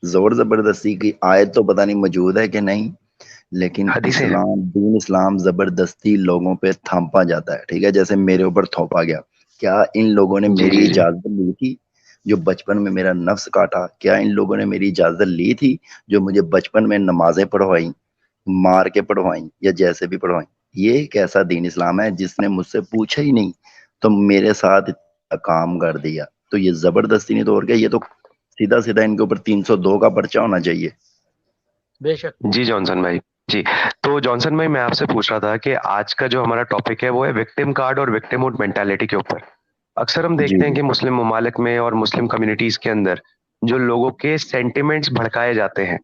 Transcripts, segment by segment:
زور زبردستی کی آیت تو پتہ نہیں موجود ہے کہ نہیں، لیکن حدیثیں ہیں. دین اسلام زبردستی لوگوں پہ تھامپا جاتا ہے، ٹھیک ہے، جیسے میرے اوپر تھوپا گیا. کیا ان لوگوں نے جی میری جی جی اجازت لی تھی جو بچپن میں میرا نفس کاٹا؟ کیا ان لوگوں نے میری اجازت لی تھی جو مجھے بچپن میں نمازیں پڑھوائیں، مار کے پڑھوائیں یا جیسے بھی پڑھوائیں؟ یہ ایک ایسا دین اسلام ہے جس نے مجھ سے پوچھا ہی نہیں تو میرے ساتھ اتنا کام کر دیا. تو یہ زبردستی نہیں تو اور کیا، یہ تو سیدھا سیدھا ان کے اوپر 302 کا پرچہ ہونا چاہیے. بے شک. جی جانسن بھائی. جی تو جانسن بھائی میں آپ سے پوچھ رہا تھا کہ آج کا جو ہمارا ٹاپک ہے وہ ہے وکٹم کارڈ اور وکٹم مینٹالٹی کے اوپر. اکثر ہم جی دیکھتے ہیں جی کہ مسلم ممالک میں اور مسلم کمیونٹیز کے اندر جو لوگوں کے سینٹیمنٹس بھڑکائے جاتے ہیں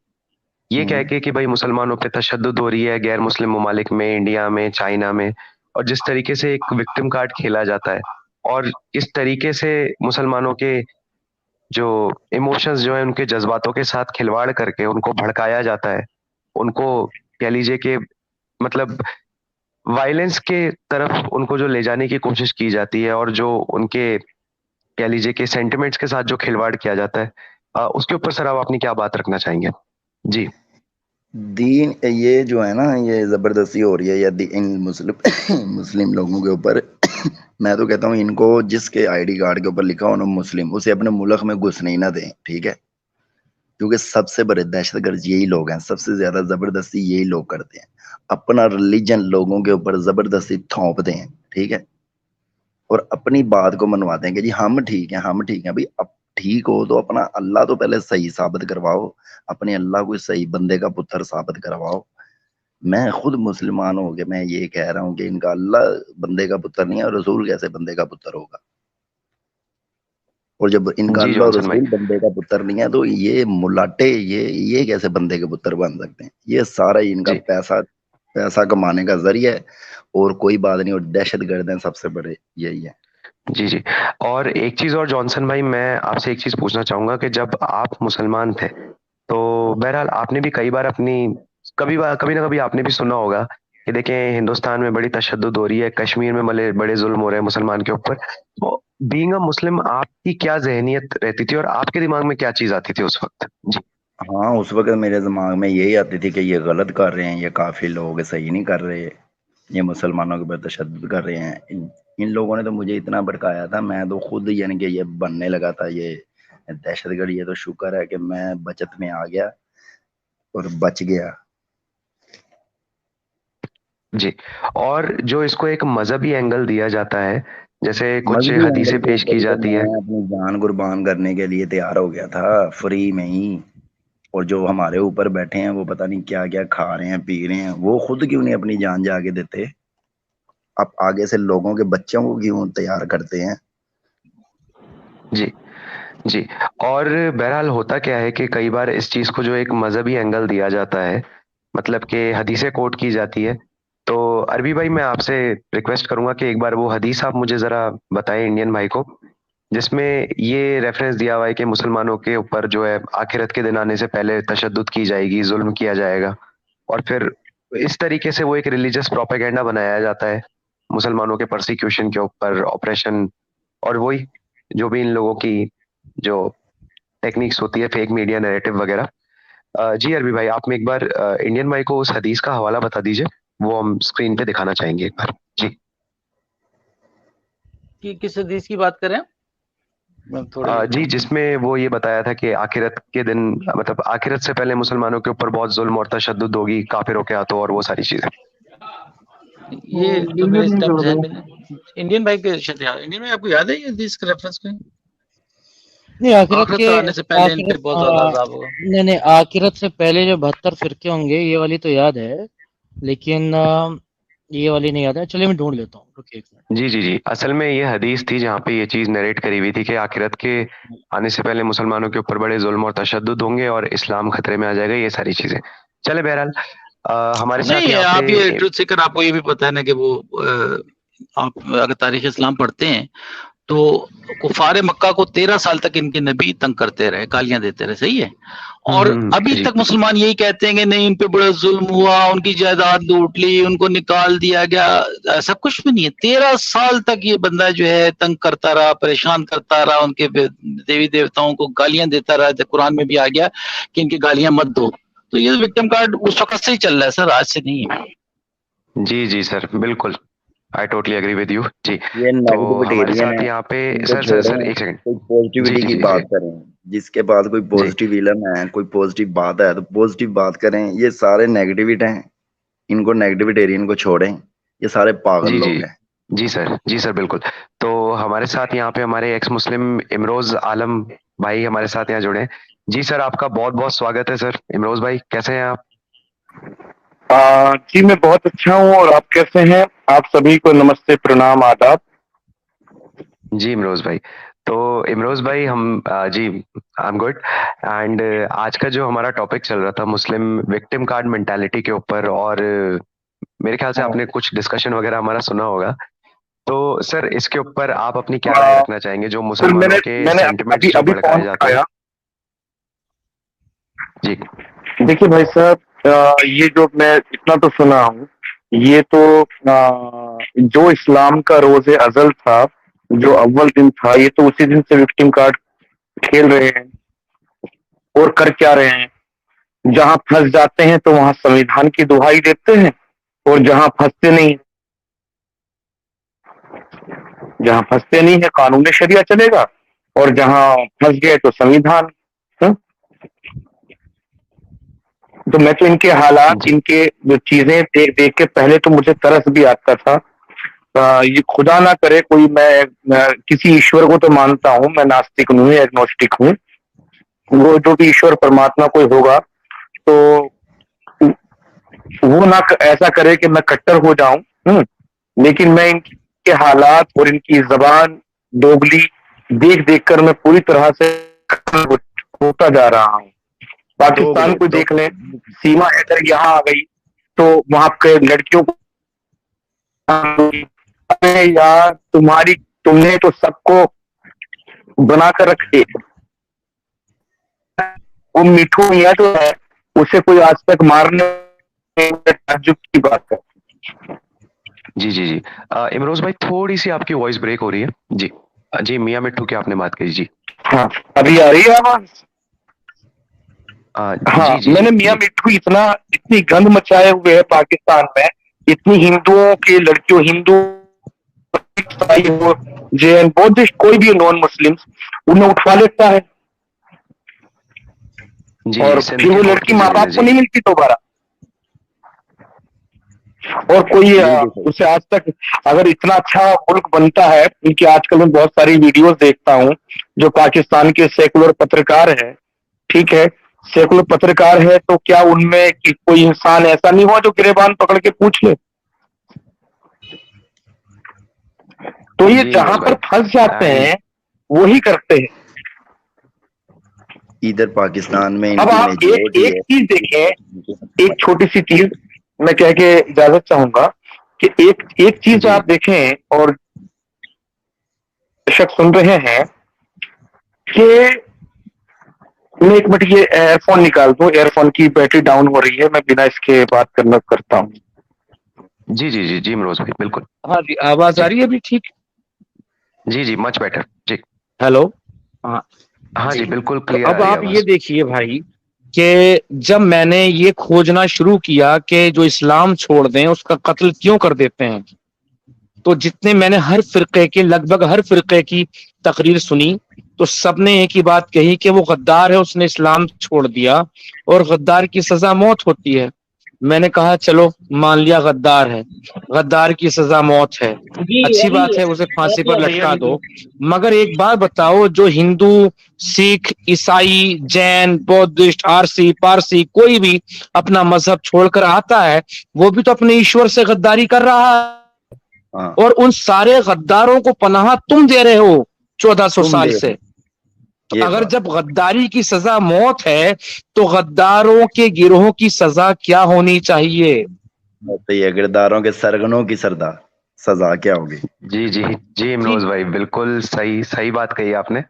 یہ کہہ کے کہ بھائی مسلمانوں پہ تشدد ہو رہی ہے غیر مسلم ممالک میں، انڈیا میں، چائنا میں، اور جس طریقے سے ایک وکٹم کارڈ کھیلا جاتا ہے اور اس طریقے سے مسلمانوں کے جو ایموشنز جو ہیں ان کے جذباتوں کے ساتھ کھلواڑ کر کے ان کو بھڑکایا جاتا ہے، ان کو کہہ لیجیے کہ مطلب وائلنس کے طرف ان کو جو لے جانے کی کوشش کی جاتی ہے اور جو ان کے کہہ لیجیے کہ سینٹیمنٹس کے ساتھ جو کھلواڑ کیا جاتا ہے اس کے اوپر سر آپ اپنی کیا بات رکھنا چاہیں گے؟ جی دین یہ جو ہے نا یہ زبردستی ہو رہی ہے یا ان مسلم لوگوں کے اوپر. میں تو کہتا ہوں ان کو جس کے آئی ڈی کارڈ کے اوپر لکھا ہو نا مسلم، اسے اپنے ملک میں گھسنے ہی نہ دیں، ٹھیک ہے، کیونکہ سب سے بڑے دہشت گرد یہی لوگ ہیں، سب سے زیادہ زبردستی یہی لوگ کرتے ہیں، اپنا ریلیجن لوگوں کے اوپر زبردستی تھونپتے ہیں، ٹھیک ہے، اور اپنی بات کو منواتے ہیں کہ جی ہم ٹھیک ہیں، ہم ٹھیک ہیں. بھائی اب ٹھیک ہو تو اپنا اللہ تو پہلے صحیح ثابت کرواؤ، اپنے اللہ کو صحیح بندے کا پتر ثابت کرواؤ. میں خود مسلمان ہو کے میں یہ کہہ رہا ہوں کہ ان کا اللہ بندے کا پتر نہیں ہے اور رسول کیسے بندے کا پتر ہوگا؟ اور جب ان کا جی اللہ اور جانسن بھائی. رسول بندے کا پتر نہیں ہے تو یہ ملاٹے یہ کیسے بندے کے پتر بن سکتے ہیں؟ یہ سارا ہی ان کا جی پیسہ کمانے کا ذریعہ ہے اور کوئی بات نہیں. اور دہشت گرد ہیں سب سے بڑے یہی ہے. جی جی اور ایک چیز اور جانسن بھائی میں آپ سے ایک چیز پوچھنا چاہوں گا کہ جب آپ مسلمان تھے تو بہرحال آپ نے بھی کئی بار اپنی کبھی نہ کبھی آپ نے بھی سنا ہوگا کہ دیکھیں ہندوستان میں بڑی تشدد ہو رہی ہے، کشمیر میں بڑے ظلم ہو رہے ہیں مسلمان کے اوپر. تو بینگ اے مسلم آپ کی کیا ذہنیت رہتی تھی اور آپ کے دماغ میں کیا چیز آتی تھی اس وقت؟ جی ہاں اس وقت میرے دماغ میں یہی آتی تھی کہ یہ غلط کر رہے ہیں، یہ کافی لوگ صحیح نہیں کر رہے، یہ مسلمانوں کے اوپر تشدد کر رہے ہیں. ان لوگوں نے تو مجھے اتنا بھڑکایا تھا، میں تو خود یعنی کہ یہ بننے لگا تھا یہ دہشت گرد. یہ تو شکر ہے کہ میں بچت میں آ گیا اور بچ گیا. جی اور جو اس کو ایک مذہبی اینگل دیا جاتا ہے جیسے کچھ مذہبی حدیثیں اینگل کے پیش اوپر کی تو جاتی ہے. میں اپنی جان قربان کرنے کے لیے تیار ہو گیا تھا فری میں ہی. اور جو ہمارے اوپر بیٹھے ہیں وہ پتہ نہیں کیا کیا کھا رہے ہیں پی رہے ہیں، وہ خود کیوں نہیں اپنی جان جا کے دیتے؟ اب آگے سے لوگوں کے بچوں کو کیوں تیار کرتے ہیں؟ جی جی اور بہرحال ہوتا کیا ہے کہ کئی بار اس چیز کو جو ایک مذہبی اینگل دیا جاتا ہے مطلب کہ حدیثیں کوٹ کی جاتی ہے. تو عربی بھائی میں آپ سے ریکویسٹ کروں گا کہ ایک بار وہ حدیث آپ مجھے ذرا بتائیں انڈین بھائی کو جس میں یہ ریفرنس دیا ہوا ہے کہ مسلمانوں کے اوپر جو ہے آخرت کے دن آنے سے پہلے تشدد کی جائے گی، ظلم کیا جائے گا، اور پھر اس طریقے سے وہ ایک ریلیجس پروپیگنڈا بنایا جاتا ہے مسلمانوں کے پرسیکیوشن کے اوپر، آپریشن، اور وہی جو بھی ان لوگوں کی جو ٹیکنیکس ہوتی ہے فیک میڈیا نیریٹو وغیرہ. جی عربی بھائی آپ میں ایک بار انڈین بھائی کو اس حدیث کا حوالہ بتا دیجئے، وہ ہم اسکرین پہ دکھانا چاہیں گے ایک بار. جی کس حدیث کی بات کریں؟ جی جس میں وہ یہ بتایا تھا کہ آخرت کے دن مطلب آخرت سے پہلے مسلمانوں کے اوپر بہت ظلم اور تشدد ہوگی کافروں کے ہاتھوں اور وہ ساری چیزیں. یہ تو میرے اس ٹائم ذہن میں انڈین بھائی کے انڈین بھائی آپ کو یاد ہے یہ حدیث کا ریفرنس کوئی؟ نہیں آخرت کے آنے سے پہلے ان پہ بہت زیادہ عذاب ہوگا. نہیں آخرت سے پہلے جو 72 فرقے ہوں گے یہ والی تو یاد ہے، لیکن یہ والی نہیں یاد ہے. چلیے میں ڈھونڈ لیتا ہوں، رکیے ایک منٹ. جی اصل میں یہ حدیث تھی جہاں پہ یہ چیز نریٹ کری ہوئی تھی کہ آخرت کے آنے سے پہلے مسلمانوں کے اوپر بڑے ظلم اور تشدد ہوں گے اور اسلام خطرے میں آ جائے گا، یہ ساری چیزیں. چلے بہرحال ہمارے ساتھ نہیں یہاں آپ یہ پہ ٹروتھ سیکر آپ کو یہ بھی پتہ ہے نا کہ وہ آپ اگر تاریخ اسلام پڑھتے ہیں تو کفار مکہ کو 13 سال تک ان کے نبی تنگ کرتے رہے، گالیاں دیتے رہے، صحیح ہے. اور ابھی جی تک مسلمان یہی کہتے ہیں کہ نہیں ان پہ بڑا ظلم ہوا، ان کی جائیداد لوٹ لی، ان کو نکال دیا گیا. ایسا کچھ بھی نہیں ہے. 13 سال تک یہ بندہ جو ہے تنگ کرتا رہا، پریشان کرتا رہا، ان کے دیوی دیوتاؤں کو گالیاں دیتا رہا. قرآن میں بھی آ گیا کہ ان کی گالیاں مت دو. تو یہ وکٹم کارڈ اس وقت سے ہی چل رہا ہے سر، آج سے نہیں ہے. جی جی سر بالکل، I totally agree with you. جی یہ تو ہمارے نیگیٹیوٹیرین ساتھ ہے، یہاں پہ ان کو سر سر سر چھوڑیں، ایک سیکنڈ. کوئی جی پوزیٹیوٹی جی کی جی بات جی کریں. جس کے پاس کوئی جی پوزیٹیو علم ہے، کوئی پوزیٹیو بات ہے تو پوزیٹیو بات کریں. یہ سارے نیگیٹیوٹ ہیں، ان کو نیگیٹیوٹیرین کو چھوڑیں. یہ سارے پاگل جی لوگ جی ہیں. جی سر بالکل. تو ہمارے ساتھ یہاں پہ ہمارے ایکس مسلم امروز عالم بھائی ہمارے ساتھ یہاں جڑے ہیں. جی سر آپ کا بہت بہت سواگت ہے سر. امروز بھائی کیسے ہیں آپ؟ جی میں بہت اچھا ہوں، اور آپ کیسے ہیں؟ آپ سبھی کو نمستے، پرنام، آداب. جی امروز بھائی. تو امروز بھائی ہم جی آئی ایم گڈ. اینڈ آج کا جو ہمارا ٹاپک چل رہا تھا مسلم وکٹم کارڈ مینٹالٹی کے اوپر، اور میرے خیال سے آپ نے کچھ ڈسکشن وغیرہ ہمارا سنا ہوگا. تو سر اس کے اوپر آپ اپنی کیا رائے رکھنا چاہیں گے جو سر میں مسلمانوں کے نے سینٹیمنٹس جو ابھی بھڑکائے فون جاتے ہیں؟ اٹھایا. جی دیکھیے بھائی صاحب، یہ جو میں اتنا تو سنا ہوں، یہ تو جو اسلام کا روز ازل تھا، جو اول دن تھا، یہ تو اسی دن سے وکٹم کارڈ کھیل رہے ہیں. اور کر کیا رہے ہیں؟ جہاں پھنس جاتے ہیں تو وہاں سنویدھان کی دہائی دیتے ہیں، اور جہاں پھنستے نہیں ہے قانون شریعہ چلے گا، اور جہاں پھنس گئے تو سنویدھان. تو میں تو ان کے حالات، جی ان کے جو چیزیں دیکھ کے پہلے تو مجھے ترس بھی آتا تھا. یہ خدا نہ کرے کوئی، میں کسی ایشور کو تو مانتا ہوں، میں ناستک نہیں ہوں، ایگنوسٹک ہوں. وہ جو بھی ایشور پرماتما کوئی ہوگا تو وہ نہ ایسا کرے کہ میں کٹر ہو جاؤں. لیکن میں ان کے حالات اور ان کی زبان دوگلی دیکھ کر میں پوری طرح سے ہوتا جا رہا ہوں. پاکستان کو دیکھ لیں، سیما حیدر یہاں آ گئی تو وہاں کے لڑکیوں کو یار تم نے تو سب کو بنا کر رکھے. وہ میٹھو میاں جو ہے اسے کوئی آج تک مارنے تعجب کی بات ہے. جی جی جی امروز بھائی تھوڑی سی آپ کی وائس بریک ہو رہی ہے. جی جی میاں مٹھو کی آپ نے بات کہی. جی ہاں ابھی آ رہی ہے آواز؟ ہاں جی جی میں جی نے میاں جی مٹھو اتنی گند مچائے ہوئے ہے پاکستان میں، اتنی ہندوؤں کے لڑکیوں، ہندو ہو، جین، بودھسٹ، کوئی بھی نان مسلم انہیں اٹھوا لیتا ہے، جی اور جی سندھ پھر کی وہ کورٹ لڑکی کی ماں زمین ہے. باپ کو جی نہیں ملتی دوبارہ. اور کوئی بالکل صحیح. اسے آج تک، اگر اتنا اچھا ملک بنتا ہے، ان کی آج کل میں بہت ساری ویڈیوز دیکھتا ہوں جو پاکستان کے سیکولر پترکار ہیں، ٹھیک ہے، سیکولر پترکار ہے، تو کیا ان میں کوئی انسان ایسا نہیں ہوا جو گریبان پکڑ کے پوچھ لے؟ تو یہ جی جہاں امروز پر بھائی. پھنس جاتے اینڈ ہیں وہی کرتے ہیں. ادھر پاکستان میں ان اب کی آپ میجورٹی ایک ہے. چیز دیکھیں، ایک چھوٹی سی چیز میں کہہ کے اجازت چاہوں گا کہ ایک چیز جی آپ دیکھیں، اور شک سن رہے ہیں کہ میں ایک منٹ یہ ایئر فون نکال دوں، ایئر فون کی بیٹری ڈاؤن ہو رہی ہے، میں بنا اس کے بات کرتا ہوں. جی جی جی جی امروز بھائی بالکل. ہاں جی آواز جی آ رہی ہے ابھی ٹھیک؟ جی جی مچ بیٹر. جی ہیلو. ہاں ہاں جی. جی بالکل تو کلیئر آ اب رہی ہے آپ یہ آواز. دیکھیے بھائی کہ جب میں نے یہ کھوجنا شروع کیا کہ جو اسلام چھوڑ دیں اس کا قتل کیوں کر دیتے ہیں، تو جتنے میں نے ہر فرقے کے، لگ بھگ ہر فرقے کی تقریر سنی، تو سب نے ایک ہی بات کہی کہ وہ غدار ہے، اس نے اسلام چھوڑ دیا اور غدار کی سزا موت ہوتی ہے. میں نے کہا چلو مان لیا غدار ہے، غدار کی سزا موت ہے، اچھی بات ہے، اسے پھانسی پر لٹکا دو. مگر ایک بات بتاؤ، جو ہندو، سکھ، عیسائی، جین، بودھسٹ، آرسی، پارسی، کوئی بھی اپنا مذہب چھوڑ کر آتا ہے، وہ بھی تو اپنے ایشور سے غداری کر رہا ہے. ہاں اور ان سارے غداروں کو پناہ تم دے رہے ہو 1400 تم سال دے سے. تو یہ اگر بات جب غداری کی سزا موت ہے تو غداروں کے گروہوں کی سزا کیا ہونی چاہیے؟ ہے. یہ کرداروں کے سرگنوں کی سردار. سزا کیا ہوگی؟ جی جی جی امروز بھائی بالکل صحیح صحیح بات کہی آپ نے,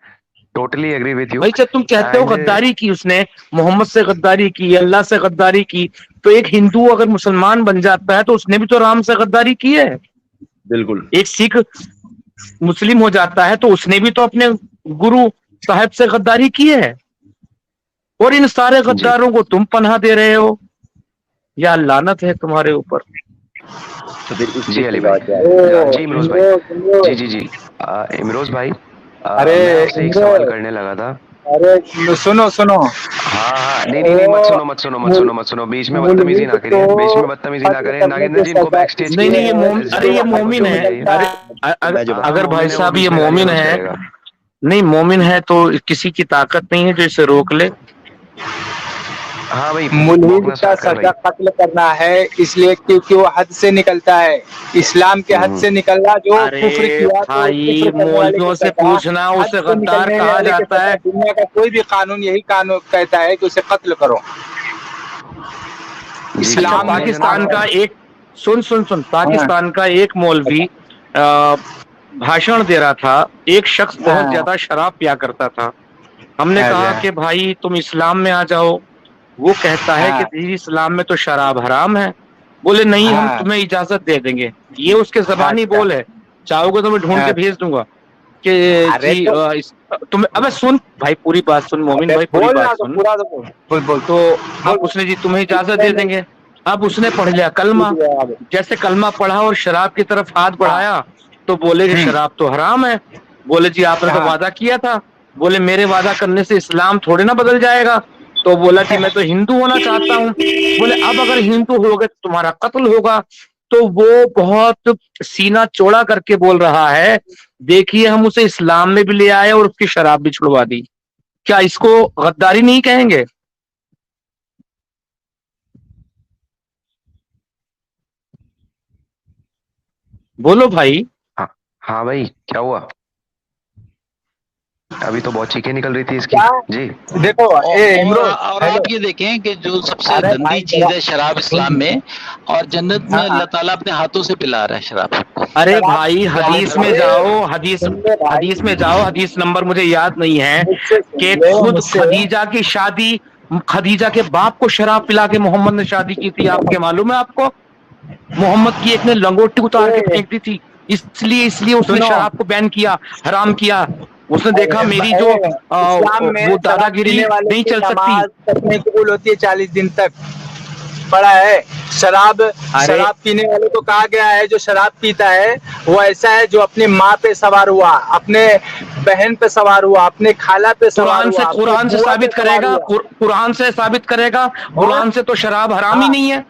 ٹوٹلی ایگری وتھ یو. بھائی جب تم کہتے ہو غداری کی اس نے, محمد سے غداری کی, اللہ سے غداری کی, تو ایک ہندو اگر مسلمان بن جاتا ہے تو اس نے بھی تو رام سے غداری کی ہے. بالکل. ایک سکھ مسلم ہو جاتا ہے تو اس نے بھی تو اپنے گرو صاحب سے غداری کی ہے. اور ان سارے غداروں کو تم پناہ دے رہے ہو, یا لعنت ہے تمہارے اوپر. تو پھر اس جی کی علی سزا بھائی, کیا ہے؟ جی امروز بھائی, جی جی جی امروز بھائی, ارے میں آپ سے ایک سوال کرنے لگا تھا. ارے سنو سنو, ہاں ہاں نہیں مت سنو مت سنو مت سنو مت سنو, بیچ میں بدتمیزی نہ کریے, بیچ میں بدتمیزی نہ کریں. ناگیندر جی ان کو بیک اسٹیج نہیں کی نہیں یہ مومن, ارے یہ مومن توجہ ہے, مل رہی ہے. ارے میں جو ہاں اگر بھائی مومن ہے, وہ صاحب بیچ یہ میں گالی مومن گلوچ ہے, کرے گا. نہیں مومن ہے تو کسی کی طاقت نہیں ہے جو اسے روک لے. ہاں بھائی ملحد بھونکنا کا اسٹارٹ کر بھائی. سزا قتل کرنا ہے, اس لیے کیونکہ وہ حد سے نکلتا ہے, اسلام کے حد سے نکلنا, جو کفر ارے کیا تو بھائی کفر کرنے والے کو مولویوں سے سزا, پوچھنا حد اسے سے غدار نکلنے کہا والے کے جاتا سزا. ہے. دنیا کا کوئی بھی قانون یہی قانون کہتا ہے کہ اسے قتل کرو. جی جی اچھا اسلام میں پاکستان کا ایک سن ہاں پاکستان کا ایک مولوی بھاشن دے رہا تھا, ایک شخص بہت ہاں زیادہ شراب پیا کرتا تھا. ہم نے کہا کہ بھائی تم اسلام میں آ جاؤ. وہ کہتا ہے کہ ہاں جی اسلام میں تو شراب حرام ہے. بولے نہیں ہم ہاں تمہیں اجازت دے دیں گے. یہ اس کے زبانی اچھا بول ہے, چاہو گے تو میں ڈھونڈ کے بھیج دوں گا کہ ارے جی تو تم ابے سن بھائی پوری بات سن, مومن بھائی پوری بولنا بات تو سن. پورا تو بول بول تو اب بول اس نے جی تمہیں اجازت دے دیں گے. اب اس نے پڑھ لیا کلمہ, جیسے کلمہ پڑھا اور شراب کی طرف ہاتھ ہاں بڑھایا تو بولے کہ شراب تو حرام ہے. بولے جی آپ نے تو ہاں وعدہ کیا تھا. بولے میرے وعدہ کرنے سے اسلام تھوڑے نہ بدل جائے گا. تو بولا جی میں تو ہندو ہونا چاہتا ہوں. بولے اب اگر ہندو ہوگے تو تمہارا قتل ہوگا. تو وہ بہت سینہ چوڑا کر کے بول رہا ہے, دیکھیے ہم اسے اسلام میں بھی لے آئے اور اس کی شراب بھی چھڑوا دی. کیا اس کو غداری نہیں کہیں گے؟ بولو بھائی. ہاں بھائی کیا ہوا؟ ابھی تو بہت چیخیں نکل رہی تھی اس کی. کیا جی دیکھو امروز اور ہیلو, آپ یہ دیکھیں کہ جو سب سے ارے گندی بھائی چیز ہے شراب اسلام میں, اور جنت میں ہاں اللہ تعالیٰ اپنے ہاتھوں سے پلا رہا ہے شراب. ارے شراب بھائی حدیث میں ارے جاؤ, سن لے بھائی, حدیث میں جاؤ, حدیث نمبر مجھے یاد نہیں ہے مجھ سے سن کہ لے خود مجھ سے. خدیجہ کی شادی, خدیجہ کے باپ کو شراب پلا کے محمد نے شادی کی تھی. آپ کے معلوم ہے آپ کو؟ محمد کی ایک نے لنگوٹی اتار کے پھینک دی تھی. اس لیے اس نے سنو شراب کو بین کیا, حرام کیا. اس نے دیکھا میری جو اسلام میں وہ دادا شراب گیری پینے والے نہیں کی چل سکتی. نماز تک نہیں قبول ہوتی ہے 40 دن تک. پڑا ہے شراب, ارے شراب پینے والے کو کہا گیا ہے جو شراب پیتا ہے وہ ایسا ہے جو اپنی ماں پہ سوار ہوا, اپنے بہن پہ سوار ہوا, اپنے خالہ پہ سوار ہوا, اپنے قرآن سے بوا پہ ثابت کرے سوار گا, ہوا. قرآن سے ثابت کرے گا. ہاں قرآن سے تو شراب حرام ہی ہاں, نہیں ہے.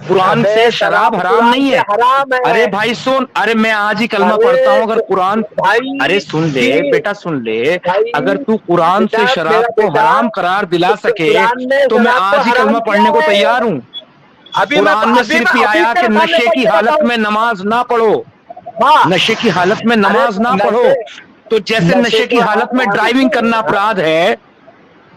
قرآن ابے سے شراب حرام قرآن نہیں سے ہے. حرام ارے ہے. بھائی سن, ارے میں آج ہی کلمہ پڑھتا ارے ہوں. اگر قرآن, ارے بھائی سن لے بیٹا سن لے, اگر بھائی تو قرآن بیٹا سے میرا شراب کو بیٹا, حرام قرار دلا سکے قرآن نے تو میں شراب کو آج ہی حرام کلمہ کیا پڑھنے کو ہے. تیار ہوں. قرآن میں صرف یہ ابھی آیا کہ تیرے سامنے نشے پڑھ کی کے حالت بتاؤں. میں نماز نہ پڑھو. ہاں نشے کی حالت میں ارے نماز نہ پڑھو. نشے تو جیسے نشے نشے کی کو حالت میں ڈرائیونگ کرنا اپرادھ ہے,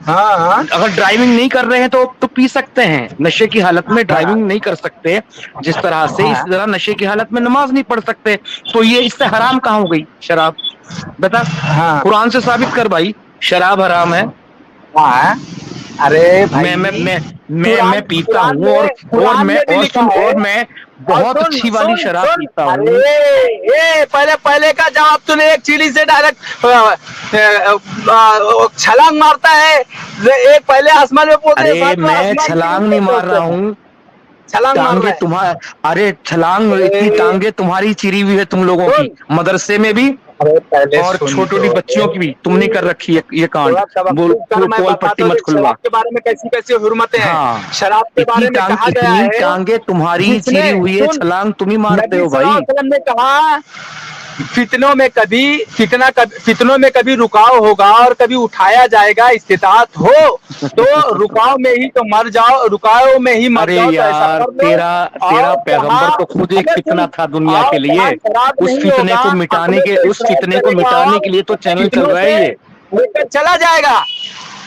ہاں ہاں اگر ڈرائیونگ نہیں کر رہے ہیں تو پی سکتے ہیں. نشے کی حالت میں ہاں ڈرائیونگ نہیں کر سکتے جس طرح سے, ہاں اس طرح نشے کی حالت میں نماز نہیں پڑھ سکتے. تو یہ اس سے حرام کہاں ہو گئی شراب؟ بتا, ہاں قرآن سے ثابت کر بھائی شراب حرام ہے. ہاں, ارے میں میں بھائی میں میں قرآن میں پیتا قرآن ہوں, میں قرآن میں بھی اور لکھا سن, ہے. اور میں اور بہت سن اچھی والی سن شراب سن, پیتا ہوں. ارے پہلے کا جواب تو نے ایک چیڑی سے ڈائریکٹ چھلانگ مارتا ہے. ایک پہلے آسمان میں پہنچتے, ارے ساتواں میں آسمان کی چھلانگ نہیں روشنی مار رہا پہنچتے ہیں. ہوں. چھلانگ مار ٹانگیں رہا ہے. تمہارا, ارے چھلانگ اتنی ٹانگیں تمہاری چری ہوئی ہے تم لوگوں کی, سن, مدرسے میں بھی ارے پہلے اور سن چھوٹی چھوٹی تو بچیوں کی بھی. تم نے کر رکھی ہے یہ کانڈ. تھوڑا بول توقف کر, میں پول پٹی بتاتا ہوں مت کہ کھلوا. شراب کے بارے میں کیسی کیسی حرمتیں ہیں. ہاں شراب کے بارے میں کہا گیا اتنی ہے ٹانگیں تمہاری جس نے, چری ہوئی ہے, سن, چھلانگ تم ہی مارتے نبی ہو صلی اللہ بھائی. علیہ وسلم نے کہا فتنوں میں کبھی رکاؤ ہوگا اور کبھی اٹھایا جائے گا. استطاعت ہو تو رکاؤ میں ہی تو مر جاؤ, رکاؤ میں ہی مر ارے جاؤ تو ایسا یار کر لو. تیرا اور پیغمبر جہاں تو خود ایک اگر فتنہ سن, تھا دنیا اور کے لیے. جہاں شراب اس نہیں فتنے ہوگا کو مٹانے عقل کے, سے اس اصرار فتنے کو کرے گا, مٹانے کے لیے تو چینل چل فتنوں رہا ہے سے یہ. لے کر چلا جائے گا.